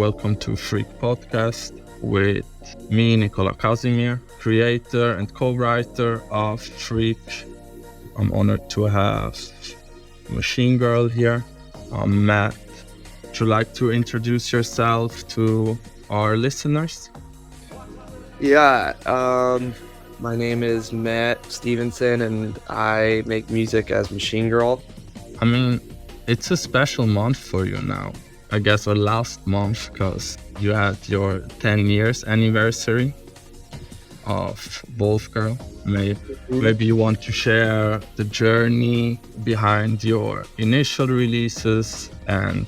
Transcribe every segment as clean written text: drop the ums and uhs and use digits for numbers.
welcome to FREQ podcast with me, NICOLA KAZIMIR, creator and co-writer of FREQ. I'm honored to have Machine Girl here. I'm Matt. Would you like to introduce yourself to our listeners? Yeah, my name is Matt Stevenson and I make music as Machine Girl. I mean, it's a special month for you now. I guess or last month, because you had your 10 years anniversary of WOLFGIRL. Maybe you want to share the journey behind your initial releases, and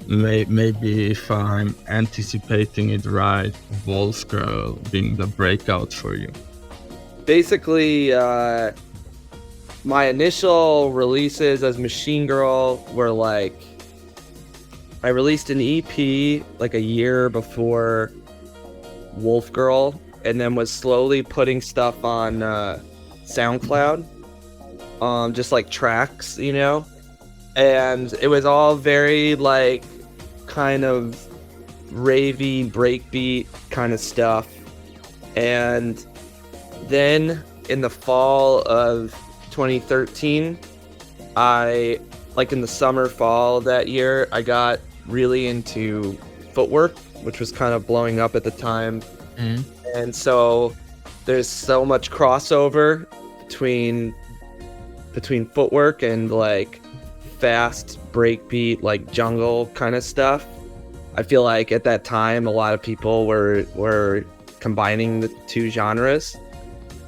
maybe if I'm anticipating it right, WOLFGIRL being the breakout for you. Basically, my initial releases as Machine Girl were like, I released an EP like a year before WOLFGIRL, and then was slowly putting stuff on SoundCloud, just like tracks, you know? And it was all very like kind of ravey, breakbeat kind of stuff. And then in the fall of 2013, in the summer, fall of that year, I got really into FOOTWORK, which was kind of blowing up at the time. And so there's so much crossover between FOOTWORK and like fast breakbeat, like jungle kind of stuff. I feel like at that time a lot of people were combining the two genres.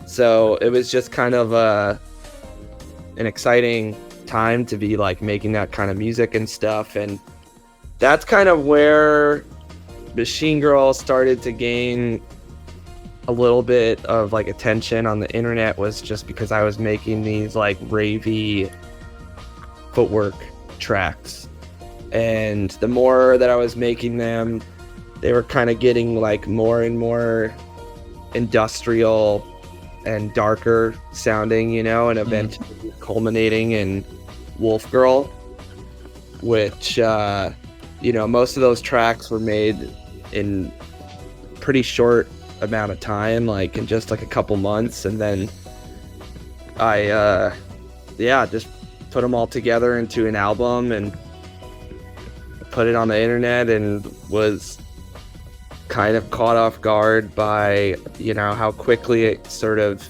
So it was just kind of an exciting time to be like making that kind of music and stuff. And that's kind of where Machine Girl started to gain a little bit of like attention on the internet, was just because I was making these like ravey FOOTWORK tracks. And the more that I was making them, they were kind of getting like more and more industrial and darker sounding, you know, and eventually culminating in WOLFGIRL, which, most of those tracks were made in pretty short amount of time, like in just like a couple months. And then I, just put them all together into an album and put it on the internet, and was kind of caught off guard by, you know, how quickly it sort of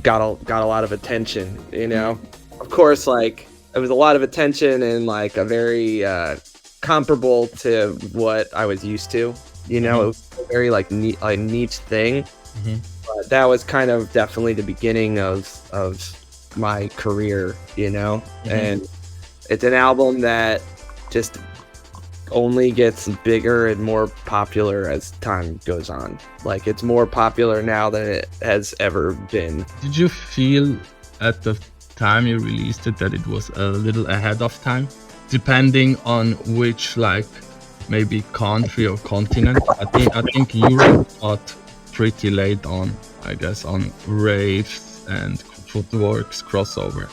got a lot of attention, you know. Of course, like, it was a lot of attention and like a very comparable to what I was used to, you know. It was a very like niche thing. But that was kind of definitely the beginning of my career, you know. And it's an album that just only gets bigger and more popular as time goes on. Like, it's more popular now than it has ever been. Did you feel at the time you released it that it was a little ahead of time, depending on which, like, maybe country or continent? I think Europe got pretty late on, I guess, on raves and FOOTWORK's crossover.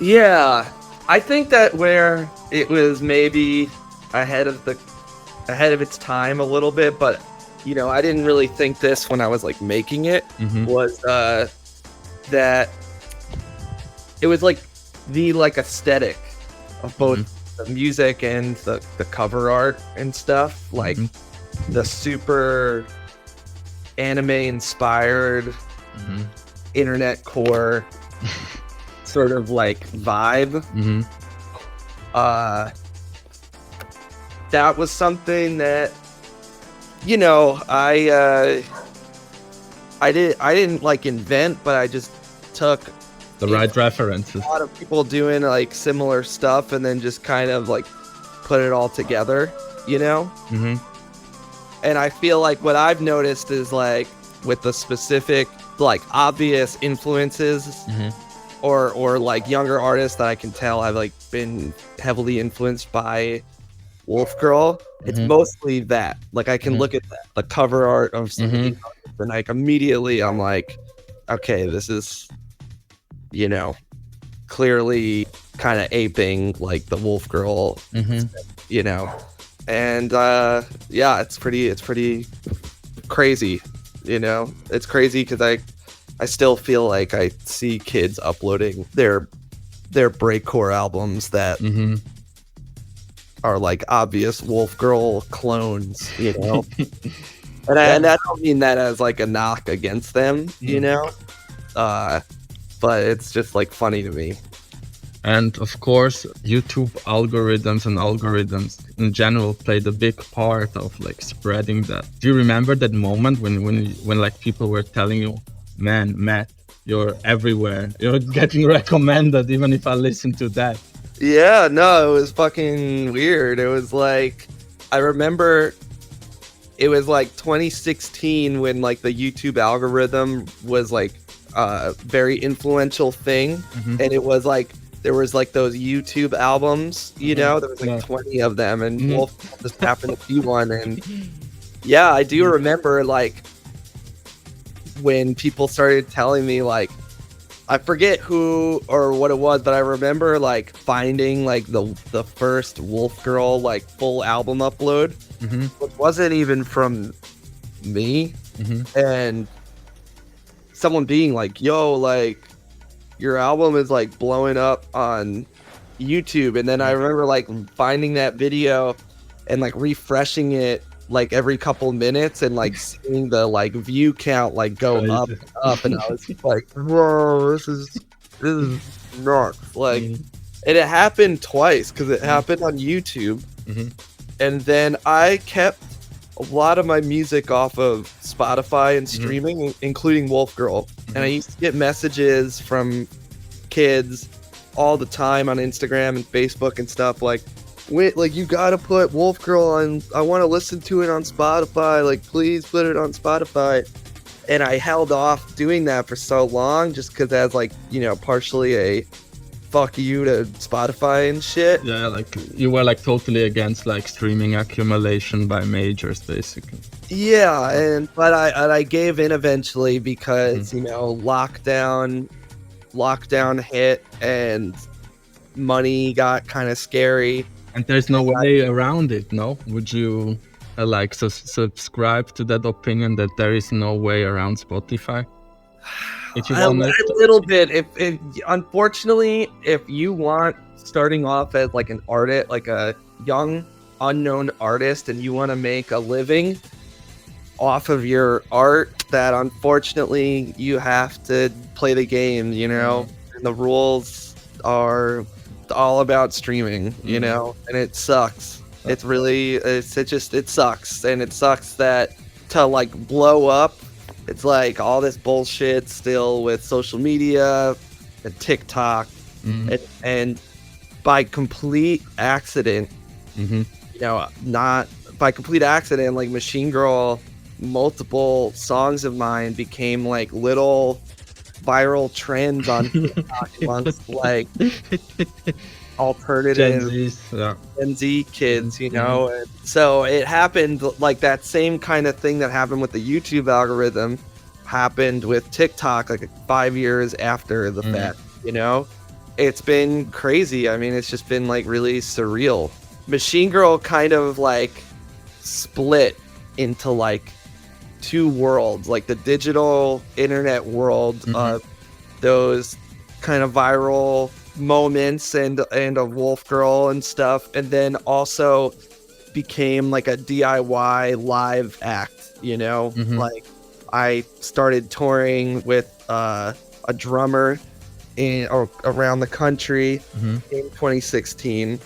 Yeah, I think that where it was maybe ahead of its time a little bit, but you know, I didn't really think this when I was like making it, was that it was like the like aesthetic of both the music and the cover art and stuff, like the super anime inspired internet core sort of like vibe. That was something that, you know, I didn't like invent, but I just took the right references. A lot of people doing like similar stuff and then just kind of like put it all together, you know? And I feel like what I've noticed is like with the specific like obvious influences or like younger artists that I can tell have like been heavily influenced by WOLFGIRL, it's mostly that. Like, I can look at the cover art of something and like immediately I'm like, okay, this is, you know, clearly kind of aping like the WOLFGIRL, you know. And yeah, it's pretty crazy, you know. It's crazy because I still feel like I see kids uploading their breakcore albums that are like obvious WOLFGIRL clones, you know. and I don't mean that as like a knock against them, you know. But it's just like funny to me. And of course, YouTube algorithms in general played a big part of like spreading that. Do you remember that moment when like people were telling you, man, Matt, you're everywhere, you're getting recommended, even if I listen to that? Yeah, no, it was fucking weird. It was like, I remember it was like 2016 when like the YouTube algorithm was like a very influential thing. And it was like, there was like those YouTube albums, you know, there was like 20 of them, and Wolf just happened to be one. And yeah, I do remember like when people started telling me, like, I forget who or what it was, but I remember like finding like the first WOLFGIRL like full album upload, which wasn't even from me, and someone being like, yo, like, your album is like blowing up on YouTube. And then I remember like finding that video and like refreshing it like every couple minutes and like seeing the like view count like go up and up, and I was like, whoa, this is nuts. Like, and it happened twice because it happened on YouTube, and then I kept a lot of my music off of Spotify and streaming, including WOLFGIRL. And I used to get messages from kids all the time on Instagram and Facebook and stuff like, wait, like, you gotta put WOLFGIRL on, I want to listen to it on Spotify, like, please put it on Spotify. And I held off doing that for so long just because as like, you know, partially a fuck you to Spotify and shit. Yeah, like you were like totally against like streaming accumulation by majors, basically. Yeah, but I gave in eventually because you know, lockdown hit and money got kind of scary. And there's no way around it, no? Would you like subscribe to that opinion that there is no way around Spotify? If you want a little bit. If unfortunately, if you want starting off as like an artist, like a young unknown artist, and you want to make a living off of your art, that unfortunately you have to play the game, you know. And the rules are all about streaming, you know, and it sucks. It sucks, and it sucks that to like blow up, it's like all this bullshit still with social media and TikTok, and by complete accident, you know, not by complete accident, like Machine Girl, multiple songs of mine became like little viral trends on TikTok amongst like alternative Gen Z kids, you know. And so it happened like that same kind of thing that happened with the YouTube algorithm happened with TikTok like 5 years after the fact, you know. It's been crazy. I mean, it's just been like really surreal. Machine Girl kind of like split into like two worlds, like the digital internet world of those kind of viral moments and of WOLFGIRL and stuff, and then also became like a DIY live act, you know. Like I started touring with a drummer around the country in 2016,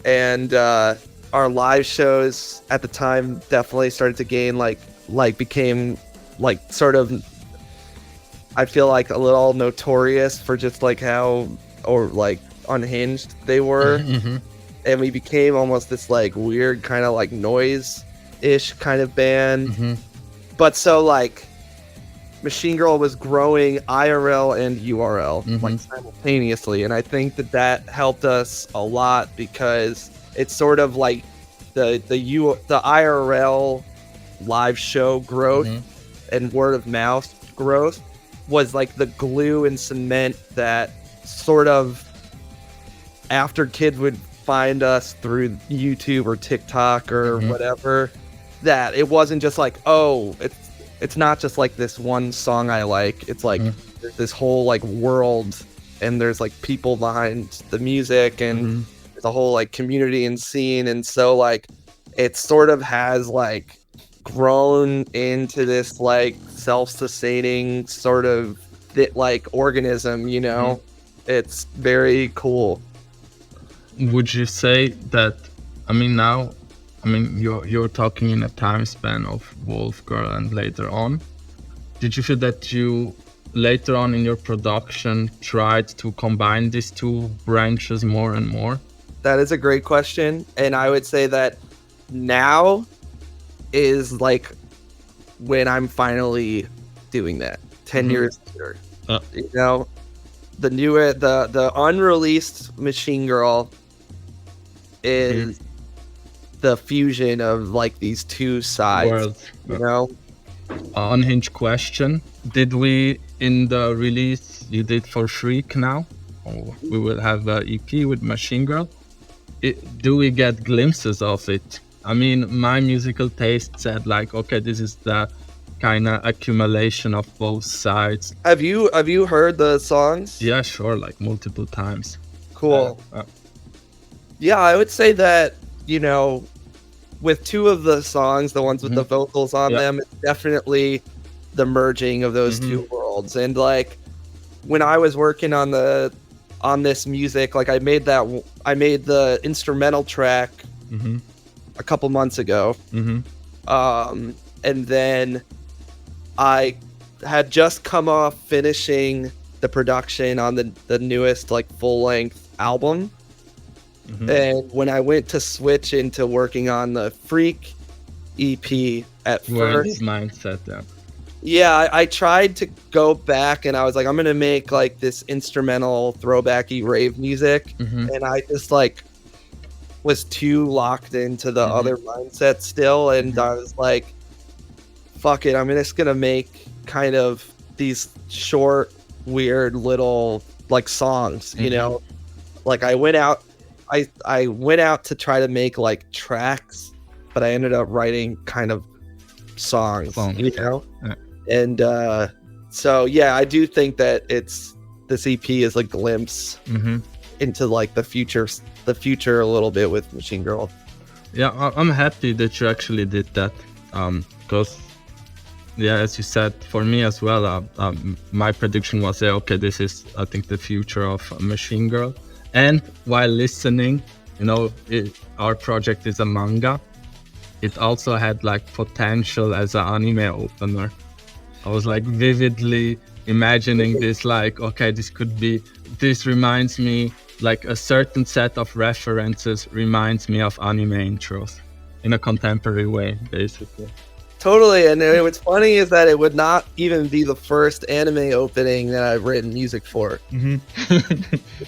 and our live shows at the time definitely started to gain became like sort of, I feel like, a little notorious for just like how or like unhinged they were. And we became almost this like weird kind of like noise-ish kind of band. But so like Machine Girl was growing IRL and URL like simultaneously, and I think that helped us a lot because it's sort of like the IRL live show growth and word of mouth growth was like the glue and cement that sort of, after kids would find us through YouTube or TikTok or whatever, that it wasn't just like, oh, it's not just like this one song I like. It's like there's this whole like world, and there's like people behind the music, and there's a whole like community and scene. And so like it sort of has like grown into this like self-sustaining sort of like organism, you know. It's very cool. Would you say that, I mean, now, I mean, you're talking in a time span of WOLFGIRL and later on. Did you feel that you later on in your production tried to combine these two branches more and more? That is a great question. And I would say that now is like when I'm finally doing that 10 years later. You know, the unreleased Machine Girl is the fusion of like these two sides. Worlds. You know, Unhinged question: did we in the release you did for FREQ now? We will have an EP with Machine Girl. Do we get glimpses of it? I mean, my musical taste said like, okay, this is the kind of accumulation of both sides. Have you heard the songs? Yeah, sure, like multiple times. Cool. Yeah, I would say that, you know, with two of the songs, the ones with the vocals on them, it's definitely the merging of those two worlds. And like when I was working on this music, like I made the instrumental track a couple months ago. And then I had just come off finishing the production on the newest like full-length album. And when I went to switch into working on the FREQ EP at first, mindset, I tried to go back and I was like, I'm gonna make like this instrumental throwbacky rave music, and I just like was too locked into the other mindset still, and I was like, fuck it, I'm just gonna make kind of these short, weird little like songs, you know. Like I went out to try to make like tracks, but I ended up writing kind of songs, you know. And so yeah, I do think that this EP is a glimpse into like the future a little bit with Machine Girl. Yeah, I'm happy that you actually did that, because yeah, as you said, for me as well, my prediction was, okay, this is, I think, the future of Machine Girl. And while listening, you know, our project is a manga. It also had like potential as an anime opener. I was like vividly imagining this, like, okay, this reminds me, like a certain set of references reminds me of anime intros in a contemporary way, basically. Totally. And what's funny is that it would not even be the first anime opening that I've written music for. You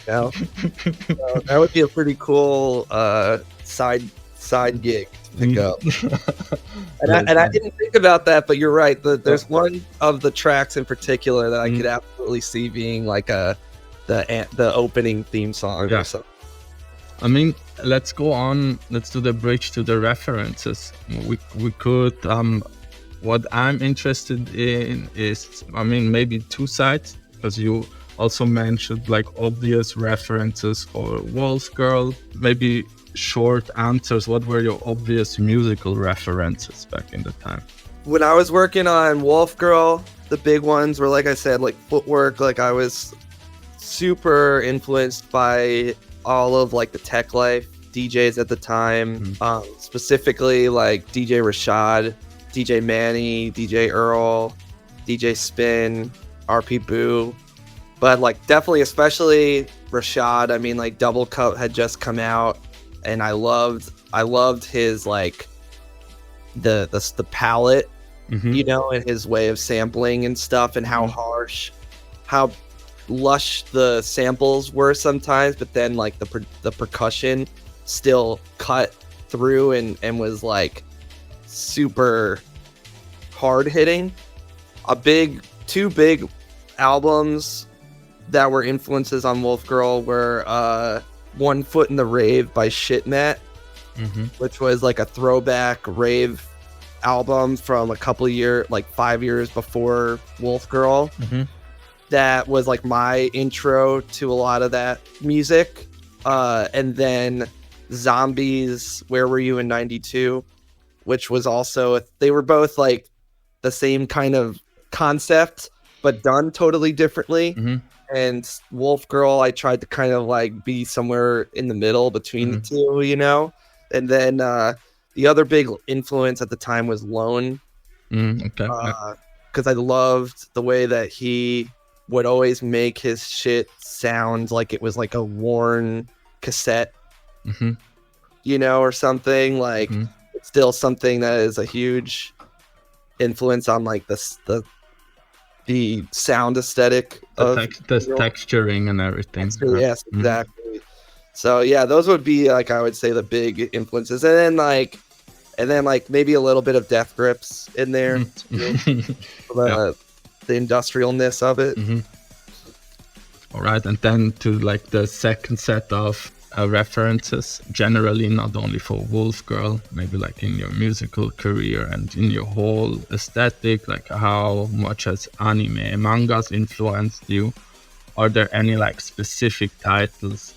know? So that would be a pretty cool side gig to pick up. And I didn't think about that, but you're right. There's one of the tracks in particular that I could absolutely see being like the opening theme song or something. I mean, let's go on. Let's do the bridge to the references. We could. What I'm interested in is, I mean, maybe two sides, because you also mentioned like obvious references for WOLFGIRL. Maybe short answers. What were your obvious musical references back in the time? When I was working on WOLFGIRL, the big ones were, like I said, like FOOTWORK. Like I was super influenced by all of like the Tech Life DJs at the time, specifically like DJ Rashad, DJ Manny, DJ Earl, DJ Spin, RP Boo, but like definitely especially Rashad. I mean, like Double Cup had just come out, and I loved his like the palette, you know, and his way of sampling and stuff, and how harsh, how lush the samples were sometimes, but then like the percussion still cut through and was like super hard hitting. Two big albums that were influences on WOLFGIRL were One Foot in the Rave by Shitmat, Mm-hmm. which was like a throwback rave album from a couple of years, like 5 years before WOLFGIRL. Mm-hmm. That was like my intro to a lot of that music. And then Zombies, Where Were You in 92, which was also, they were both like the same kind of concept, but done totally differently. Mm-hmm. And WOLFGIRL, I tried to kind of like be somewhere in the middle between the two, you know? And then the other big influence at the time was Lone. Okay. Because I loved the way that he would always make his shit sound like it was like a worn cassette, Mm-hmm. you know, or something. Like, it's still something that is a huge influence on like the sound aesthetic of The texturing and everything. Yes, exactly. So yeah, those would be like, I would say, the big influences, and then like maybe a little bit of Death Grips in there, the industrialness of it. All right, and then to like the second set of references, generally not only for WOLFGIRL, maybe like in your musical career and in your whole aesthetic, like how much has anime, mangas influenced you? Are there any like specific titles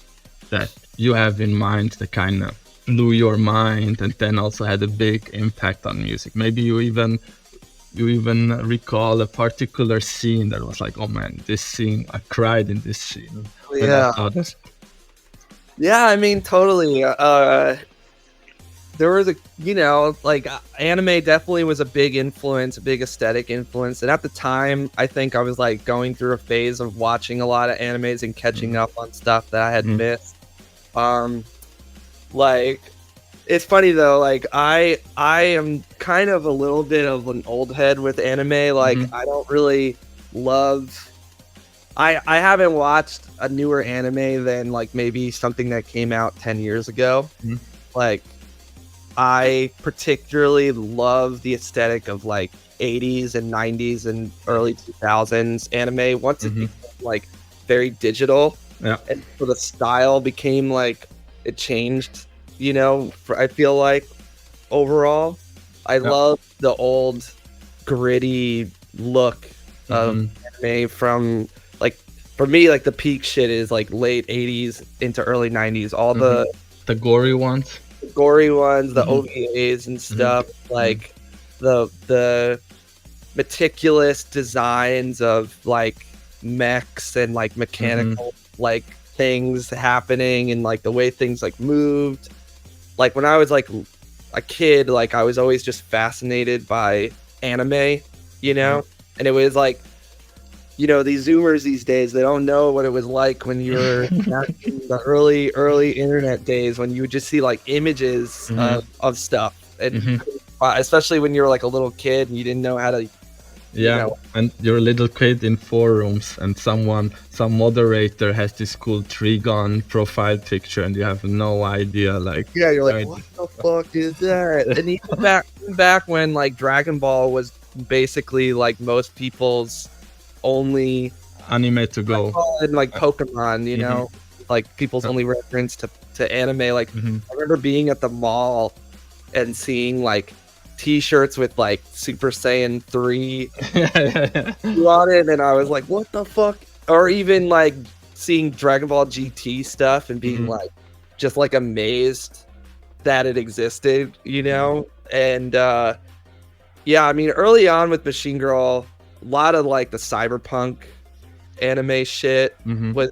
that you have in mind that kind of blew your mind and then also had a big impact on music? Maybe you even recall a particular scene that was like, oh man, this scene, I cried in this scene. Yeah, I mean, totally. There was like anime definitely was a big influence, a big aesthetic influence. And at the time, I think I was like going through a phase of watching a lot of animes and catching up on stuff that I had missed. Like, it's funny though, like I am kind of a little bit of an old head with anime. Like, I don't really love, I haven't watched a newer anime than like maybe something that came out 10 years ago. Like, I particularly love the aesthetic of like 80s and 90s and early 2000s anime. Once it became like very digital, and so the style became like, it changed, you know, I feel like overall I love the old gritty look of anime from, like, for me, like the peak shit is like late 80s into early 90s. All the gory ones, the OVAs and stuff, like the meticulous designs of like mechs and like mechanical like things happening, and like the way things like moved. Like when I was like a kid, like I was always just fascinated by anime, you know? And it was like, you know, these Zoomers these days, they don't know what it was like when you were back in the early internet days, when you would just see like images of stuff. And especially when you were like a little kid and you didn't know how to, you know, and you're a little kid in forums and some moderator has this cool Trigon profile picture and you have no idea, like, you're like, what the fuck is that? And even back when like Dragon Ball was basically like most people's only anime to go, and like Pokemon, you know, like people's only reference to anime. Like I remember being at the mall and seeing like t-shirts with like Super Saiyan 3 on it, and I was like, what the fuck? Or even like seeing Dragon Ball GT stuff and being like just like amazed that it existed, you know. And yeah, I mean, early on with Machine Girl, a lot of like the cyberpunk anime shit was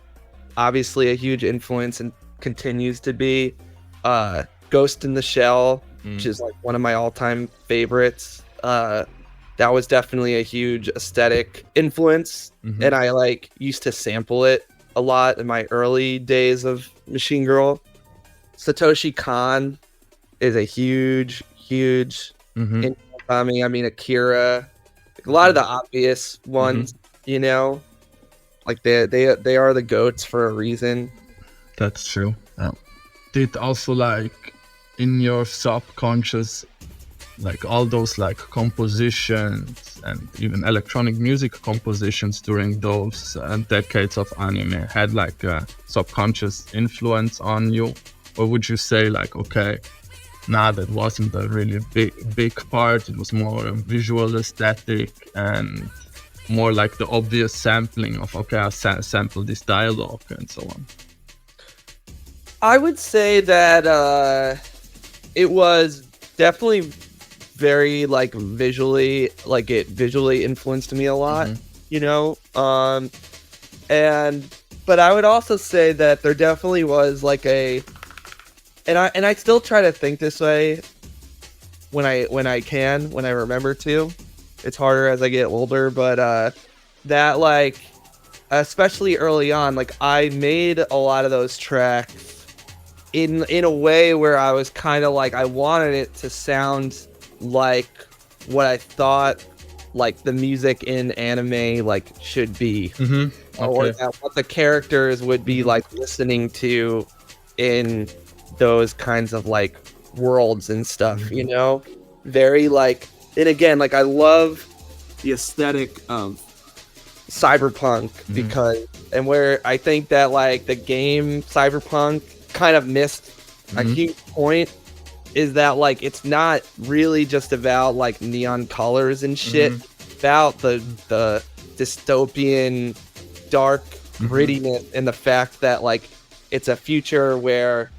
obviously a huge influence and continues to be. Ghost in the Shell, which is like one of my all-time favorites. That was definitely a huge aesthetic influence, and I like used to sample it a lot in my early days of Machine Girl. Satoshi Kon is a huge influence on me. I mean, Akira, like a lot of the obvious ones, you know, like they are the goats for a reason. That's true. Did also like in your subconscious like all those like compositions and even electronic music compositions during those decades of anime had like a subconscious influence on you? Or would you say like, okay, nah, that wasn't a really big part, it was more a visual aesthetic and more like the obvious sampling of, okay, I sample this dialogue and so on? I would say that it was definitely very like visually, like it visually influenced me a lot, you know? But I would also say that there definitely was like and I still try to think this way when I remember to. It's harder as I get older, but that like, especially early on, like I made a lot of those tracks in a way where I was kind of like, I wanted it to sound like what I thought like the music in anime like should be, or what the characters would be like listening to in those kinds of like worlds and stuff, you know? Very like, and again, like I love the aesthetic of cyberpunk because, and where I think that like the game Cyberpunk kind of missed a huge point is that like it's not really just about like neon colors and shit, about the dystopian dark grittiness and the fact that like it's a future where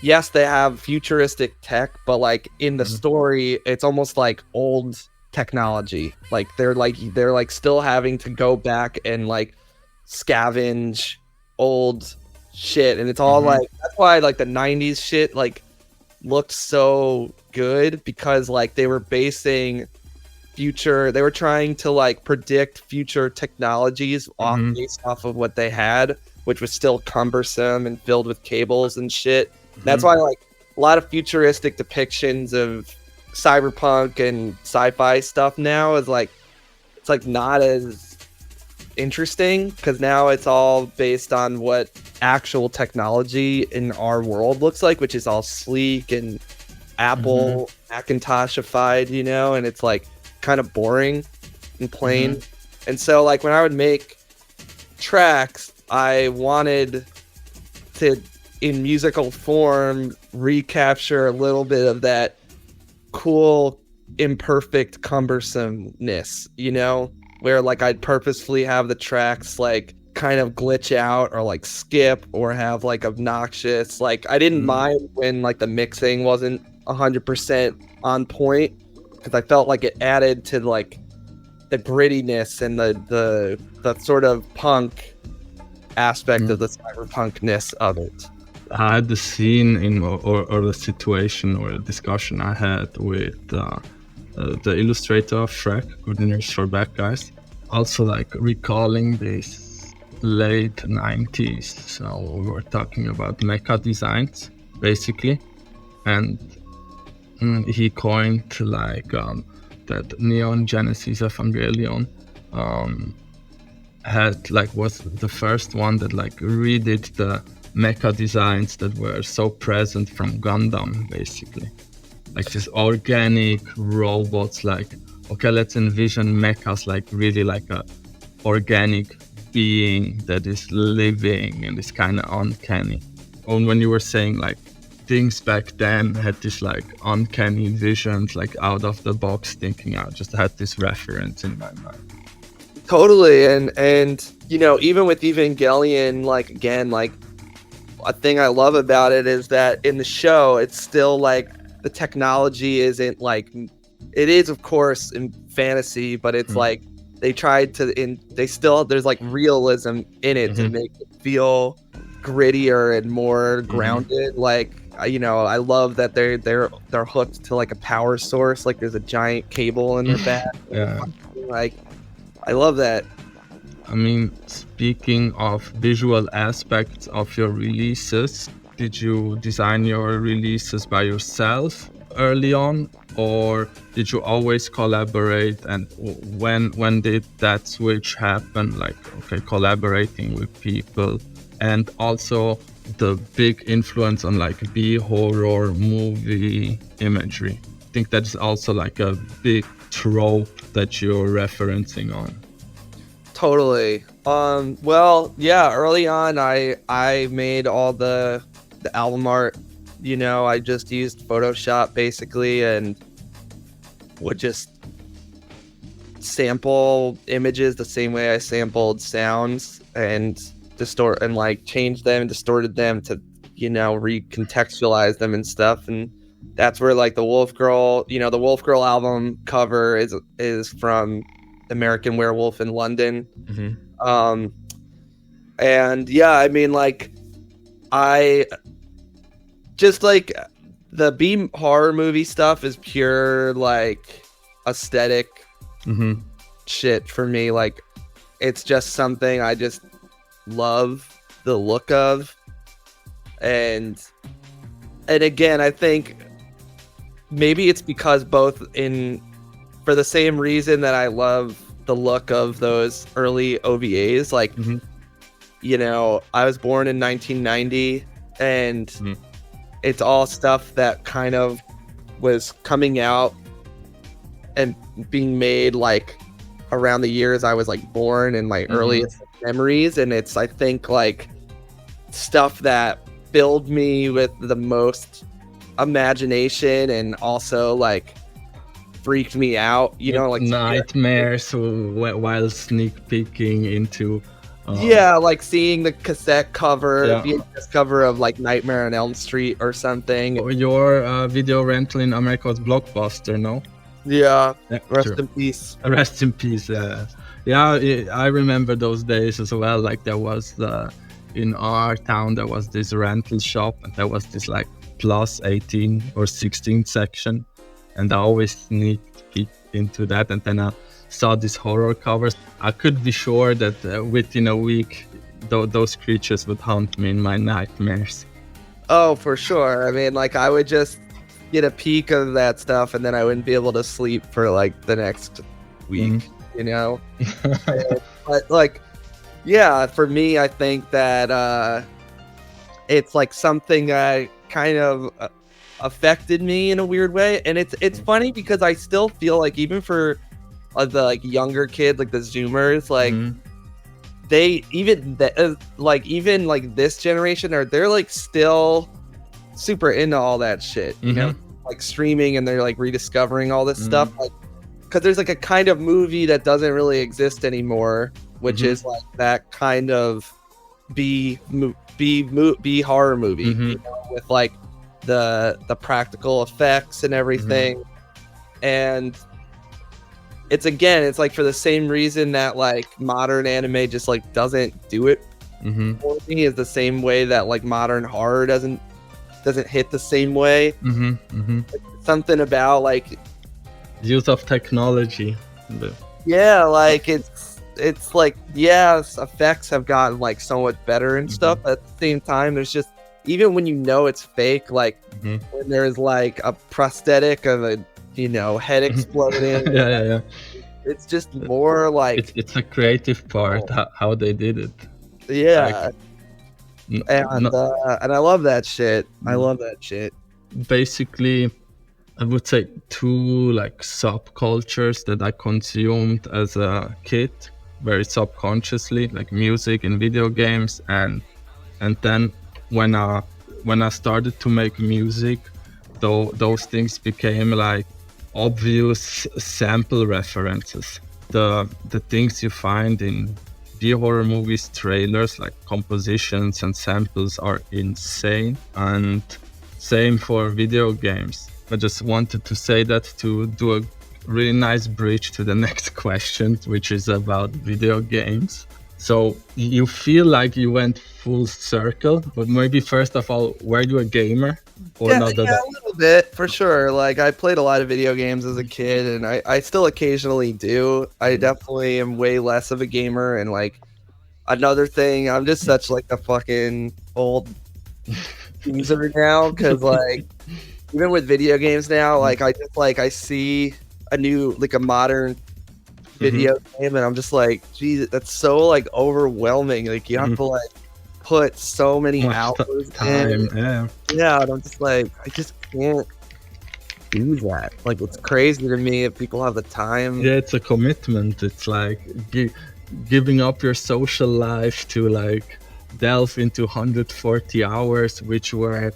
yes, they have futuristic tech, but like in the story it's almost like old technology. Like they're like still having to go back and like scavenge old shit, and it's all like, that's why like the 90s shit like looked so good, because like they were basing they were trying to like predict future technologies based off of what they had, which was still cumbersome and filled with cables and shit. That's why like a lot of futuristic depictions of cyberpunk and sci-fi stuff now is like, it's like not as interesting, because now it's all based on what actual technology in our world looks like, which is all sleek and Apple Macintoshified, you know, and it's like kind of boring and plain. And so like when I would make tracks, I wanted to, in musical form, recapture a little bit of that cool, imperfect cumbersomeness, you know, where like I'd purposefully have the tracks like kind of glitch out or like skip or have like obnoxious, like I didn't mind when like the mixing wasn't 100% on point, because I felt like it added to like the grittiness and the sort of punk aspect of the cyberpunkness of it. I had the scene or the situation or the discussion I had with the illustrator of FREQ, Good News for Bad Guys, also like recalling this late 90s. So we were talking about mecha designs basically, and he coined like that Neon Genesis Evangelion had like was the first one that like redid the mecha designs that were so present from Gundam, basically. Like this organic robots, like, okay, let's envision mechas like really like a organic being that is living and is kind of uncanny. And when you were saying like things back then had this like uncanny visions, like out of the box thinking, I just had this reference in my mind. Totally. And you know, even with Evangelion, like again, like a thing I love about it is that in the show, it's still like the technology isn't like, it is of course in fantasy, but it's like they tried to, there's like realism in it to make it feel grittier and more grounded. Like, you know, I love that they're hooked to like a power source, like there's a giant cable in their back. Like, I love that. I mean, speaking of visual aspects of your releases, did you design your releases by yourself early on, or did you always collaborate? And when did that switch happen? Like, okay, collaborating with people, and also the big influence on like B-horror movie imagery. think that's also like a big trope that you're referencing on. Totally. Well, yeah, early on I made all the album art. You know, I just used Photoshop basically and would just sample images the same way I sampled sounds and distort and like changed them and distorted them to, you know, recontextualize them and stuff. And that's where like the WOLFGIRL, you know, the WOLFGIRL album cover is from American Werewolf in London. And yeah, I mean, like, I just like the B horror movie stuff is pure like aesthetic shit for me. Like, it's just something I just love the look of. And again, I think maybe it's because both for the same reason that I love the look of those early OVAs, like, you know, I was born in 1990 and it's all stuff that kind of was coming out and being made like around the years I was like born and my earliest memories. And it's, I think, like stuff that filled me with the most imagination and also like freaked me out, you know, like nightmares while sneak peeking into yeah, like seeing the cassette cover, VHS cover of like Nightmare on Elm Street or something. Your video rental in America was Blockbuster, no? Yeah, rest in peace. Rest in peace. Yeah, I remember those days as well. Like there was in our town there was this rental shop and there was this like plus 18 or 16 section, and I always sneaked peek into that, and then I saw these horror covers. I could be sure that within a week those creatures would haunt me in my nightmares. Oh, for sure. I mean, like, I would just get a peek of that stuff and then I wouldn't be able to sleep for like the next week, you know? But like, yeah, for me, I think that it's like something that kind of affected me in a weird way. And it's funny because I still feel like even for the like younger kids, like the Zoomers, like they even like this generation they're like still super into all that shit, you know, like streaming, and they're like rediscovering all this stuff, like because there's like a kind of movie that doesn't really exist anymore, which is like that kind of B horror movie, you know, with like the practical effects and everything. And it's like for the same reason that like modern anime just like doesn't do it for me, is the same way that like modern horror doesn't hit the same way. Something about like use of technology. Yeah, like it's like, yes, effects have gotten like so much better and stuff, but at the same time there's just, even when you know it's fake, like when there's like a prosthetic of a, you know, head exploding. yeah. It's just more like it's a creative part, how they did it. Yeah, like, and I love that shit. I love that shit. Basically, I would say two like subcultures that I consumed as a kid, very subconsciously, like music and video games, and then when I started to make music, those things became like obvious sample references. The things you find in horror movies trailers, like compositions and samples, are insane, and same for video games. I just wanted to say that to do a really nice bridge to the next question, which is about video games. So you feel like you went full circle, but maybe first of all, were you a gamer? Or a little bit, for sure. Like, I played a lot of video games as a kid, and I still occasionally do. I definitely am way less of a gamer, and like, another thing, I'm just such like a fucking old user now, because like, even with video games now, like, I see a new, like a modern video game, and I'm just like, geez, that's so like overwhelming. Like, you have to like put so many hours time in. Yeah, and I'm just like, I just can't do that. Like, it's crazy to me if people have the time. Yeah, it's a commitment. It's like giving up your social life to like delve into 140 hours, which were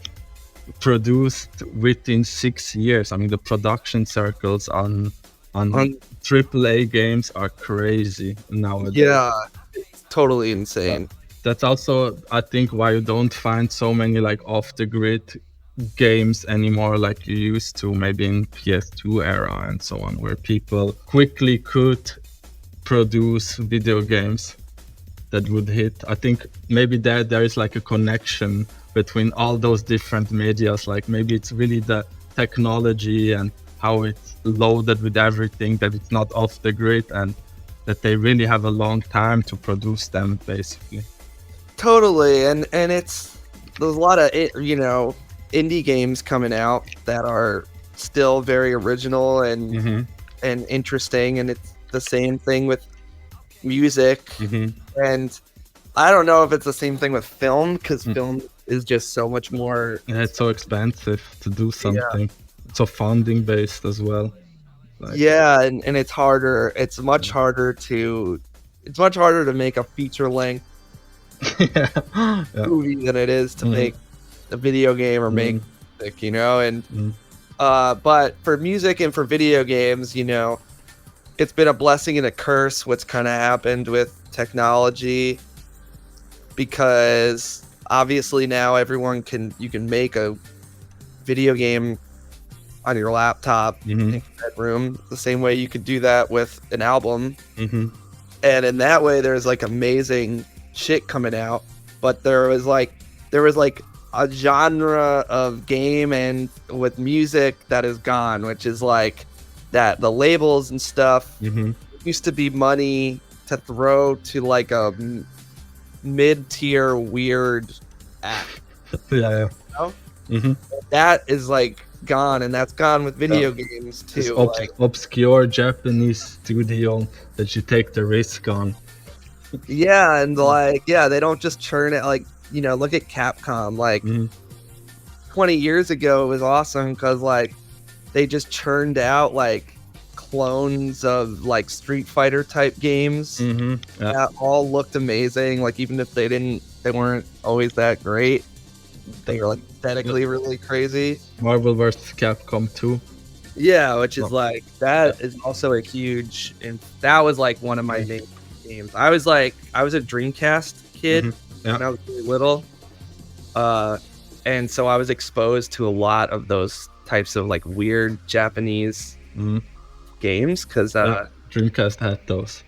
produced within 6 years. I mean, the production circles on AAA games are crazy nowadays. Yeah, it's totally insane. That's also, I think, why you don't find so many like off the grid games anymore like you used to, maybe in PS2 era and so on, where people quickly could produce video games that would hit. I think maybe there is like a connection between all those different medias. Like maybe it's really the technology and how it's loaded with everything, that it's not off the grid, and that they really have a long time to produce them, basically. Totally, and there's a lot of indie games coming out that are still very original and interesting, and it's the same thing with music. And I don't know if it's the same thing with film, because film is just so much more. Yeah, it's so expensive to do something. It's so funding based as well. Like, and it's harder. It's much harder to make a feature length movie than it is to make a video game or make music, and but for music and for video games, it's been a blessing and a curse what's kind of happened with technology, because obviously now you can make a video game on your laptop in your bedroom the same way you could do that with an album. And in that way there's like amazing shit coming out, but there was like a genre of game and with music that is gone, which is like that the labels and stuff used to be money to throw to like a mid-tier weird act. That is like gone, and that's gone with video games too. Obscure Japanese studio that you take the risk on. Yeah, and they don't just churn it. Like, look at Capcom. Like 20 years ago, it was awesome because like they just churned out like clones of like Street Fighter type games that all looked amazing. Like even if they weren't always that great, they were like aesthetically really crazy. Marvel vs. Capcom 2. Yeah, which is like that is also a huge, and that was like one of my main games. I was a Dreamcast kid when I was really little, and so I was exposed to a lot of those types of like weird Japanese games because Dreamcast had those.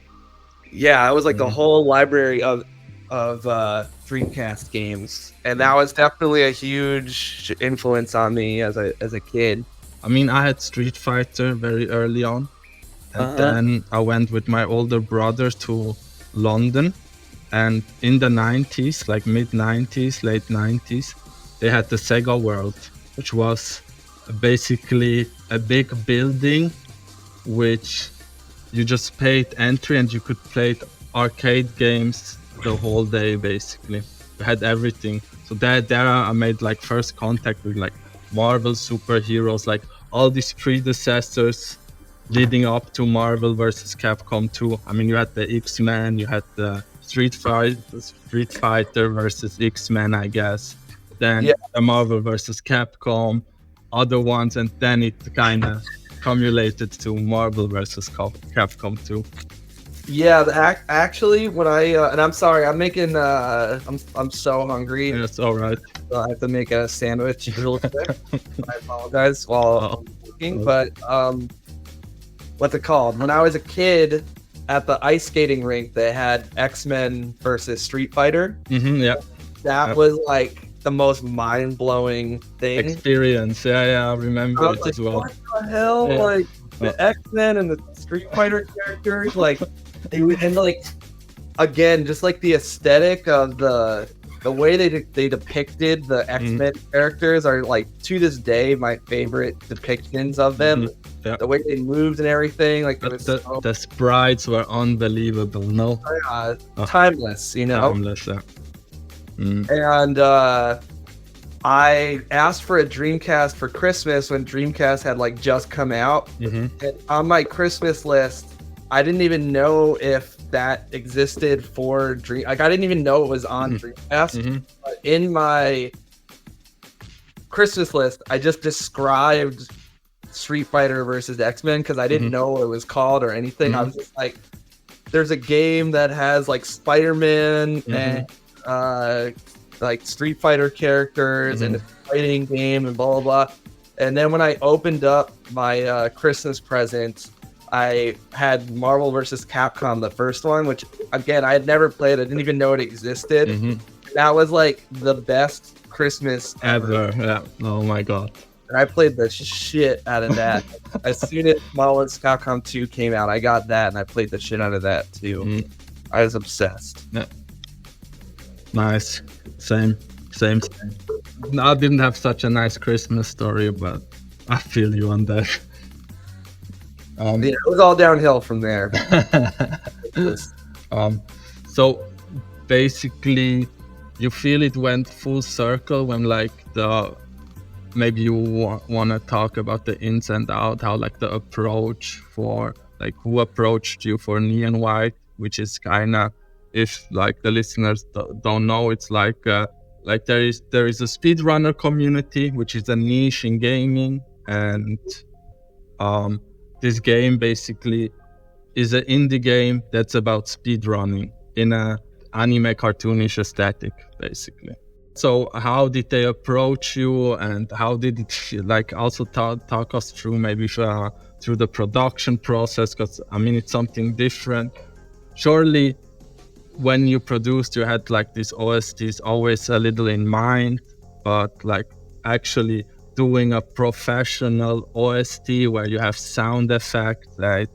Yeah, it was like the whole library of Dreamcast games, and that was definitely a huge influence on me as a kid. I mean, I had Street Fighter very early on, and then I went with my older brother to London, and in the 90s, like mid 90s, late 90s, they had the Sega World, which was basically a big building which you just paid entry and you could play arcade games the whole day. Basically you had everything. So there I made like first contact with like Marvel superheroes, like all these predecessors leading up to Marvel vs. Capcom 2. I mean, you had the X-Men, you had the Street Fighter versus X-Men, I guess, then the Marvel vs. Capcom, other ones, and then it kind of cumulated to Marvel vs. Capcom 2. Yeah, actually, when I and I'm sorry, I'm making I'm so hungry. It's all right. So I have to make a sandwich real quick. I apologize while I'm cooking, but what's it called? When I was a kid at the ice skating rink, they had X-Men versus Street Fighter. That was like the most mind-blowing thing. Experience. I remember it like, as well. What the hell? Yeah. Like the X-Men and the Street Fighter characters, like they would, and like again, just like the aesthetic of the way they depicted the X-Men characters are like to this day my favorite depictions of them. The way they moved and everything, like the sprites were unbelievable. No, timeless, Timeless, And I asked for a Dreamcast for Christmas when Dreamcast had like just come out. And on my Christmas list, I didn't even know if that existed for I didn't even know it was on Dreamcast. But in my Christmas list, I just described Street Fighter versus X-Men because I didn't know what it was called or anything. I was just like, there's a game that has like Spider-Man and like Street Fighter characters and a fighting game and blah blah blah. And then when I opened up my Christmas present, I had Marvel vs. Capcom, the first one, which again I had never played. I didn't even know it existed. That was like the best Christmas ever. Yeah. Oh my god. And I played the shit out of that. As soon as Marvel vs. Capcom 2 came out, I got that and I played the shit out of that too. I was obsessed. Yeah. Nice. Same. I didn't have such a nice Christmas story, but I feel you on that. Yeah, it was all downhill from there. So basically, you feel it went full circle when like maybe you want to talk about the ins and out, how like the approach for like who approached you for Neon White, which is kind of, if like the listeners don't know, it's like there is a speedrunner community, which is a niche in gaming, and this game basically is an indie game that's about speedrunning in a anime cartoonish aesthetic, basically. So how did they approach you, and how did it feel? Like also talk us through maybe through the production process, because I mean it's something different. Surely when you produced, you had like these OSTs always a little in mind, but like actually doing a professional OST where you have sound effects, right?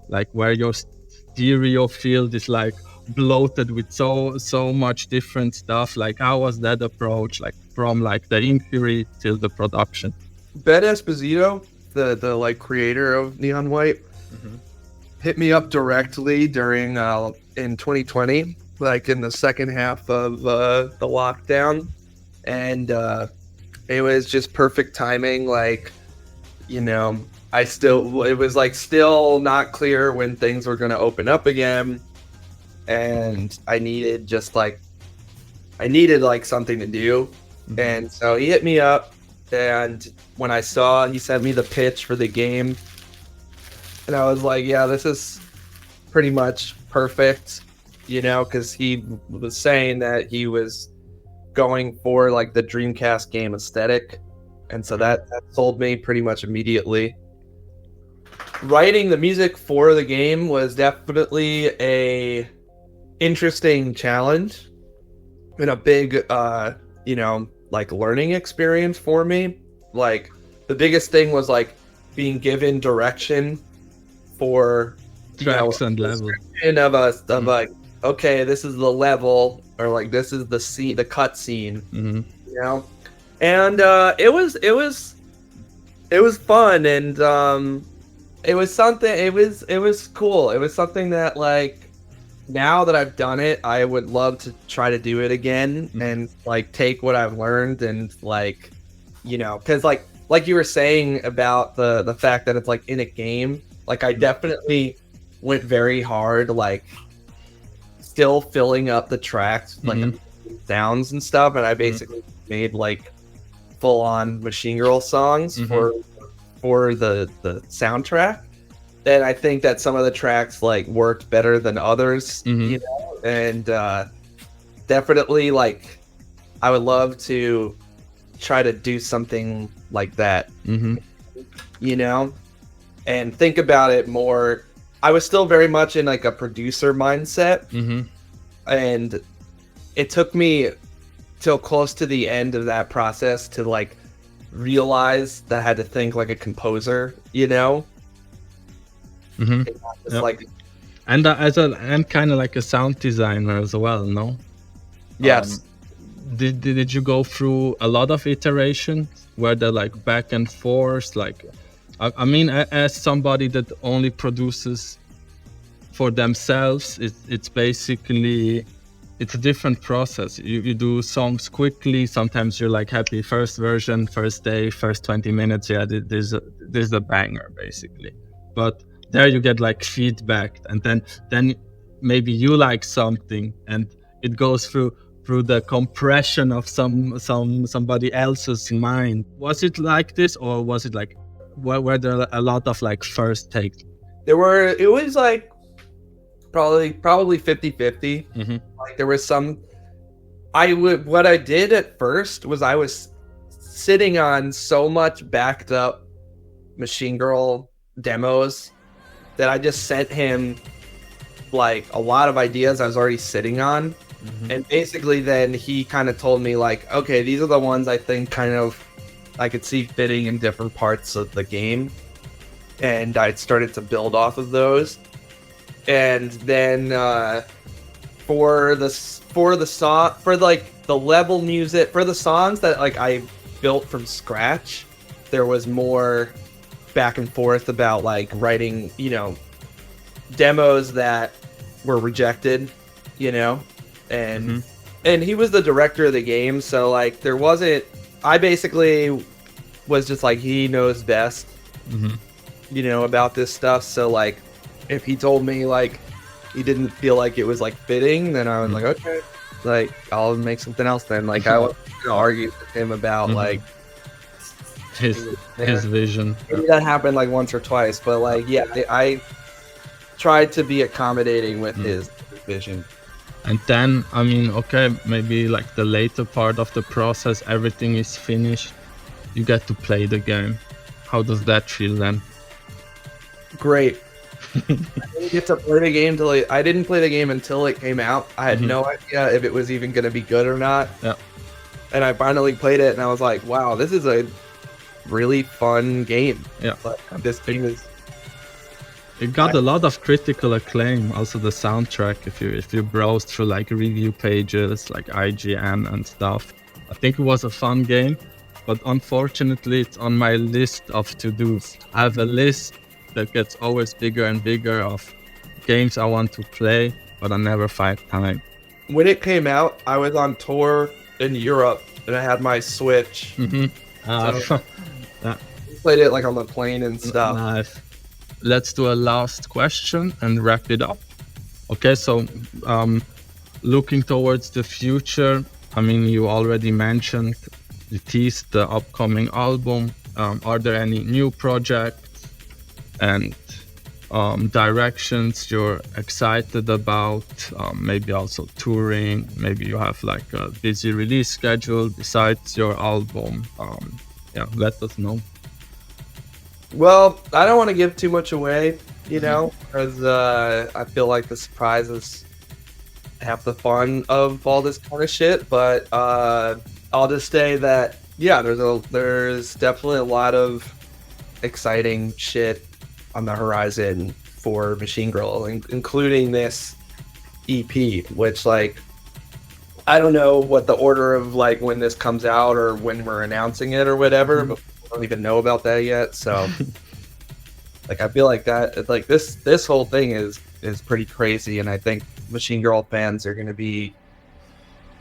Like where your stereo field is like bloated with so much different stuff. Like how was that approach, like from like the inquiry till the production? Ben Esposito, the like creator of Neon White, hit me up directly during in 2020, like in the second half of the lockdown, and it was just perfect timing. Like, you know, it was like still not clear when things were going to open up again, and I needed like something to do. And so he hit me up, and when he sent me the pitch for the game, and I was like, yeah, this is pretty much perfect, you know, because he was saying that he was going for like the Dreamcast game aesthetic, and so that sold me pretty much immediately. Writing the music for the game was definitely a interesting challenge and a big you know, like learning experience for me. Like the biggest thing was like being given direction for tracks and levels of like, okay, this is the level, or like this is the scene, the cut scene, you know. And it was fun, and it was something. It was cool. It was something that, like, now that I've done it, I would love to try to do it again and like take what I've learned and, like, you know, because like you were saying about the fact that it's like in a game, like I definitely went very hard, like still filling up the tracks, like sounds and stuff, and I basically made like full on Machine Girl songs for the soundtrack. And I think that some of the tracks like worked better than others, you know, and definitely like I would love to try to do something like that, you know, and think about it more. I was still very much in like a producer mindset, and it took me till close to the end of that process to like realize that I had to think like a composer, you know. Like, and I'm kind of like a sound designer as well, no? Yes. Did you go through a lot of iterations where they're like back and forth? Like, I mean, as somebody that only produces for themselves, it's basically it's a different process. You do songs quickly. Sometimes you're like happy first version, first day, first 20 minutes. Yeah, there's a banger basically. But there you get like feedback, and then maybe you like something, and it goes through the compression of somebody else's mind. Was it like this, or was it like were there a lot of like first takes? It was like probably 50-50. Mm-hmm. Like there was some, what I did at first was I was sitting on so much backed up Machine Girl demos that I just sent him like a lot of ideas I was already sitting on. Mm-hmm. And basically then he kind of told me like, okay, these are the ones I think kind of I could see fitting in different parts of the game. And I started to build off of those. And then for the level music, for the songs that like I built from scratch, there was more back and forth about like writing, you know, demos that were rejected, you know, and he was the director of the game, so like there wasn't, I basically was just like, he knows best, you know, about this stuff. So like if he told me like he didn't feel like it was like fitting, then I was like, okay, like I'll make something else then. Like I was gonna argue with him about like his vision. Maybe that happened like once or twice, but like yeah, I tried to be accommodating with his vision. And then, I mean, okay, maybe like the later part of the process, everything is finished. You get to play the game. How does that feel then? Great. I didn't get to play the game I didn't play the game until it came out. I had no idea if it was even going to be good or not. Yeah. And I finally played it, and I was like, wow, this is a really fun game. Yeah. Like, this game is... It got a lot of critical acclaim. Also the soundtrack, if you browse through like review pages like IGN and stuff. I think it was a fun game, but unfortunately it's on my list of to-dos. I have a list that gets always bigger and bigger of games I want to play, but I never find time. When it came out, I was on tour in Europe, and I had my Switch. So, Played it like on the plane and stuff. Nice. Let's do a last question and wrap it up. Okay, so looking towards the future, I mean, you already mentioned, you teased the upcoming album. Are there any new projects and directions you're excited about? Maybe also touring, maybe you have like a busy release schedule besides your album. Yeah, let us know. Well, I don't want to give too much away, you know, because I feel like the surprise is half the fun of all this kind of shit. But I'll just say that, yeah, there's definitely a lot of exciting shit on the horizon for Machine Girl, including this EP, which, like, I don't know what the order of like when this comes out or when we're announcing it or whatever, but I don't even know about that yet. So like I feel like that like this whole thing is pretty crazy, and I think Machine Girl fans are going to be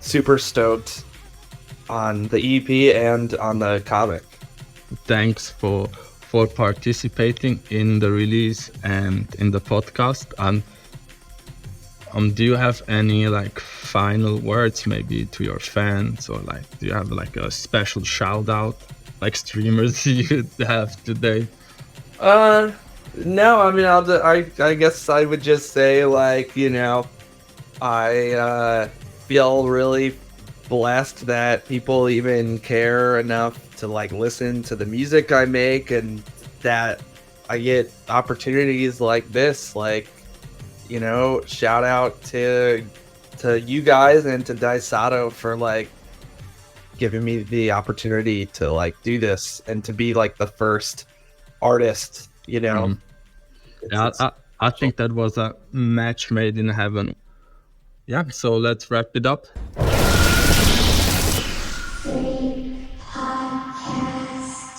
super stoked on the EP and on the comic. Thanks for participating in the release and in the podcast. And do you have any like final words maybe to your fans, or like do you have like a special shout out like streamers you have today? No, I mean I guess I would just say, like, you know, I feel really blessed that people even care enough to like listen to the music I make, and that I get opportunities like this. Like, you know, shout out to you guys and to Daisato for like giving me the opportunity to like do this and to be like the first artist, you know. Yeah, I think that was a match made in heaven. Yeah, so let's wrap it up.